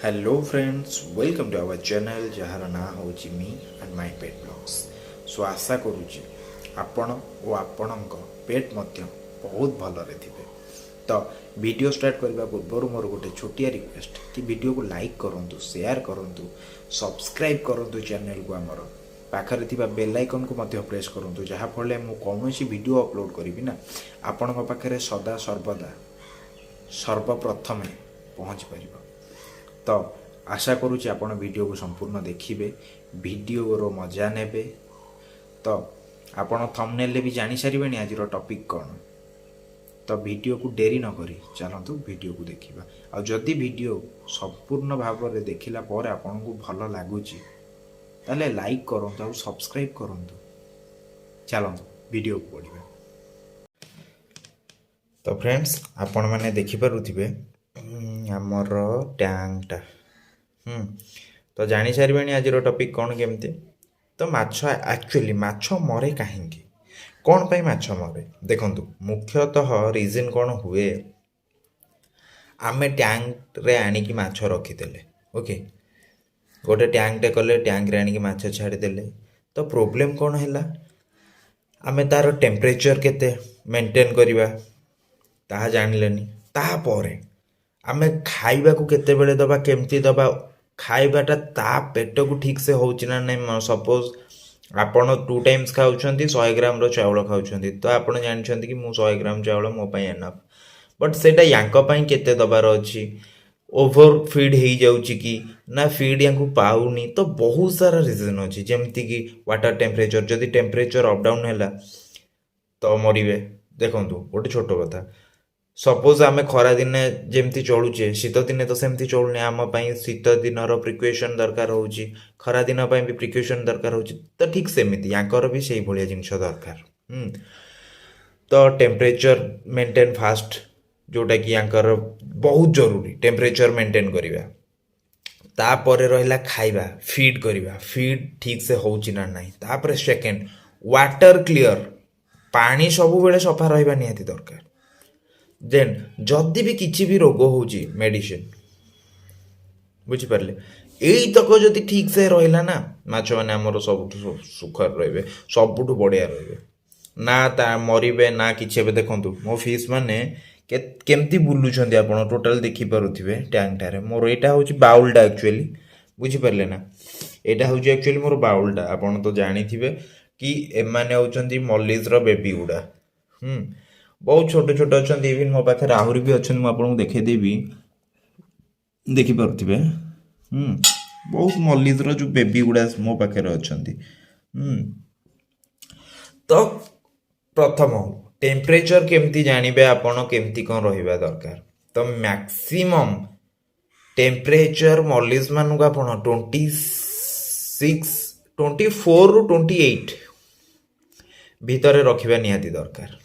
Hello friends, welcome to our channel जार ना हूँ मी and my pet blogs. So आशा करुच्ची आपण और आपण पेट मध्य बहुत भलरे थे। तो वीडियो स्टार्ट करने पूर्व मोर गोटे छोटिया रिक्वेस्ट कि वीडियो को लाइक करूँ, शेयर करूँ, सब्सक्राइब करूँ चैनल को आमर पाखरे थिबा बेल आइकन को मध्य प्रेस करूँ, जहाँफल मु कौन वीडियो अपलोड करी ना आपण पाखे सदा सर्वदा सर्वप्रथमे पहुँच पार। तो आशा करुच्ची आपण वीडियो को संपूर्ण देखिए, वीडियो मजा नेबे। तो आपण थंबनेल भी जानी सारे आज टॉपिक कौन। तो वीडियो को डेरी न करी चलतु वीडियो को देखा। आ जदि वीडियो संपूर्ण भाव में देखला पर आपन को भल लगुच ताले लाइक करूँ और सब्सक्राइब करूँ। चलतु वीडियो को पढ़ा। तो फ्रेंड्स आपण मैंने देखिपे आमर टैंकटा तो जानी सारे आज टॉपिक कौन केमती। तो माछ एक्चुअली माछ मरे कहीं कौन पाई माछ मरे देखंतु मुख्यतः रीजन कौन हुए। आमे टैंक रे आनिकी माछ रखीदेले, ओके गोटे टैंकटे कले टैंक रे आनिकी माछ छाड़ीदेले। तो प्रोब्लेम कौन है आमे तार टेम्परेचर केते मेंटेन करवा ताहा जानिलेनी। तापरे आमे खाइबा को केते बेले दबा केमती दबा खाइबाटा ता पेट को ठीक से होची ना नहीं। सपोज आपण 2 टाइम्स खाउछंती 100 ग्राम रो चावल खाउछंती तो आपण जानछंती कि मु 100 ग्राम चावल मो पई एनफ, बट सेटा यांक पई केते दबार अछि। ओवर फीड हो जाउची कि ना फीड यांकु पाउनी। तो बहुत सारा रीजन अछि जेमती कि वाटर टेम्परेचर, जदि टेम्परेचर अप डाउन हैला तो मरिवे। देखंतु गोटे छोट कथा, सपोज आम खरा दिने जमती चलुचे शीत दिने तो सेमती चलुने। आम शीत दिन प्रिकसन दरकार हो, खरा दिन भी प्रिकसन दरकार हो। तो ठीक सेमती यांकर भी से भाया जिन दरकार। तो टेम्परेचर मेंटेन फास्ट जोटा कि यांकर बहुत जरूरी टेम्परेचर मेंटेन करवा। तापर रहा खाइबा फीड करवा, फीड ठीक से होची ना नहीं। तापर सेकेंड वाटर क्लियर, पानी सब बेले सफा रहा निहाती दरकार। देन जदि भी किसी भी रोग हो मेडिसिन बुझिपारे यही तक जदि ठीक से रहा ना माछ मैंने आमर सब सुखर रे सबुठ बढ़िया रे ना ता मरबे ना कि। देखो मो फिश मैंने केमती बुलूं आप टोटाल देखिपे टैंकटारे। मोर यहाँ हूँ बाउलटा एक्चुअली बुझिपारे ना, यहाँ हूँ एक्चुअली मोर बाउलटा। आपड़ तो जानी थे कि एमाने होउछंती मल्लीजर बेबी गुड़ा बहुत छोटे छोटे अच्छा। इवन मो पाखे आहरी भी अच्छा, मुझे देखदेवी देखिपे बहुत मल्लीजर जो बेबी गुड़ा मो पाखे अच्छा। तो प्रथम टेम्परेचर केमती जानवे आपण केमती कौन रहा दरकार। तो मैक्सिमम टेम्परेचर मल्लीज मान को आप 24 ରୁ 28 भितर रखा निहाती दरकार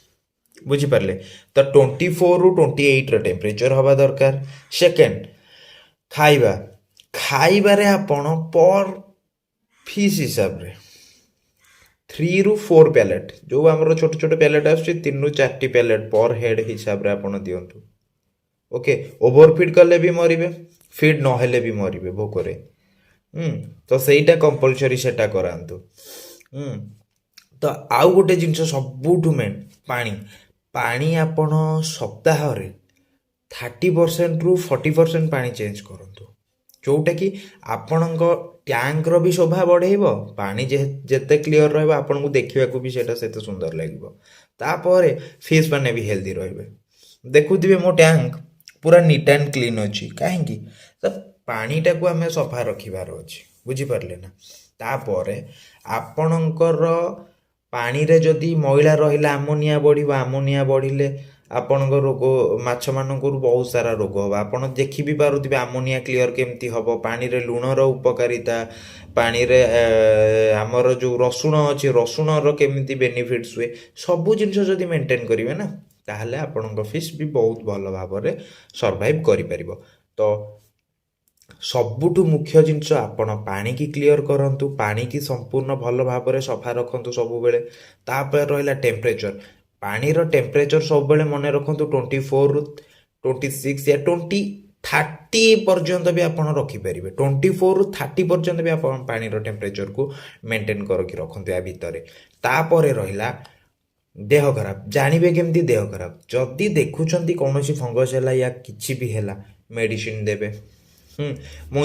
बुझिपारे। तो 24 ରୁ 28 टेम्परेचर हवा दरकार। सेकेंड खाइबा खाइबारे आपण पर फिश हिसाब रे 3 ରୁ 4 पैलेट जो आमर छोट छोट पैलेट आसुची 3 ରୁ 4 पैलेट पर हेड हिसाब रे आपण दियंतु। ओके ओवर फीड कले भी मरिबे, फीड न हेले भी मरिबे भोकरे। तो सेटा कंपलसरी सेटा करांतु। तो आउ गोटे जिनस सबुठु मेन पानी पानी आपण सप्ताह 30% ରୁ 40% पानी चेंज करंतु, जोटा कि आपण टैंक रो भी शोभा बढ़ेबो। पानी जेते क्लियर रहबो आपण को देखिबा को भी सेटा सेते सुंदर लागबो। तापर फिश माने भी हेल्दी रहबे। देखुथिबे मो टैंक पूरा नीट एंड क्लीन अछि काहेकि तो पानीटा को आमे सफा रखिबार अछि बुझिपारले ना। तापर आपणकर पानी रे जदि मैला रहिला आमोनिया बढ़िबो, आमोनिया बढ़िले आपण रोग माछ मान बहुत सारा रोग हम। आप देखी भी पारुथिबे आमोनिया क्लियर केमती हम। पानी रे लुणर उपकारिता, पानी रे आमर जो रसुण अच्छे रसुणर केमती बेनिफिट्स हुए सबू जिनस जदि मेंटेन करेंगे ना ताहले आपण फिश भी बहुत भल भाव में सर्वाइव करिपरिबो। तो सबुठु मुख्य जिनस आपण पानी की क्लियर करंतु, पानी की संपूर्ण भल भाव में सफा रखंतु सब बेले। तापर रहिला टेम्परेचर, पानी रो टेम्परेचर सब बेले मन रखंतु 24 ରୁ 26 या 28 30 पर्यंत भी आप रखिपारे 24 ରୁ 30 पर्यंत भी आप पानी टेम्परेचर को मेंटेन करके रखते या भितर तापर रहा देह खराब जानवे केमती देह खराब जदि देखुं कौन फंगस है या किसी भी है मेडिसिन देवे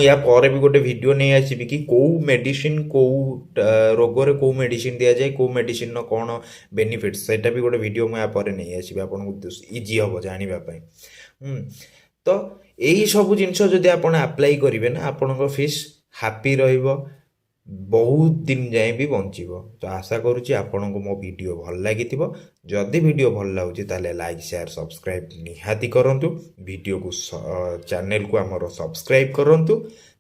या पर भी गोटे वीडियो नहीं आसबि कि कौ मेडिसिन कौ रोग कौ मेडिसिन दि जाए कौ मेडिसिन कौन बेनिफिट सेटा भी गोटे वीडियो मुझे पर नहीं आसबि आपको इजी हम जानापी तो यही सब जिनस जदि आप अप्लाई करेंगे ना आपण फिश हापी बहुत दिन जाए भी बंचब तो आशा करुच्ची आपण को मो वीडियो भल लगी जदि वीडियो भल लगुच लाइक शेयर सब्सक्राइब निहाती करूँ वीडियो को चैनल को आमर सब्सक्राइब करूँ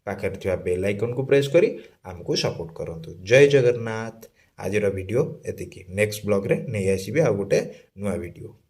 पाखे थी बेल आइकन को प्रेस करी आमको सपोर्ट करूँ जय जगन्नाथ आज वीडियो एतिकी नेक्स्ट ब्लॉग रे नहीं आसबि आ गोटे नुआ वीडियो।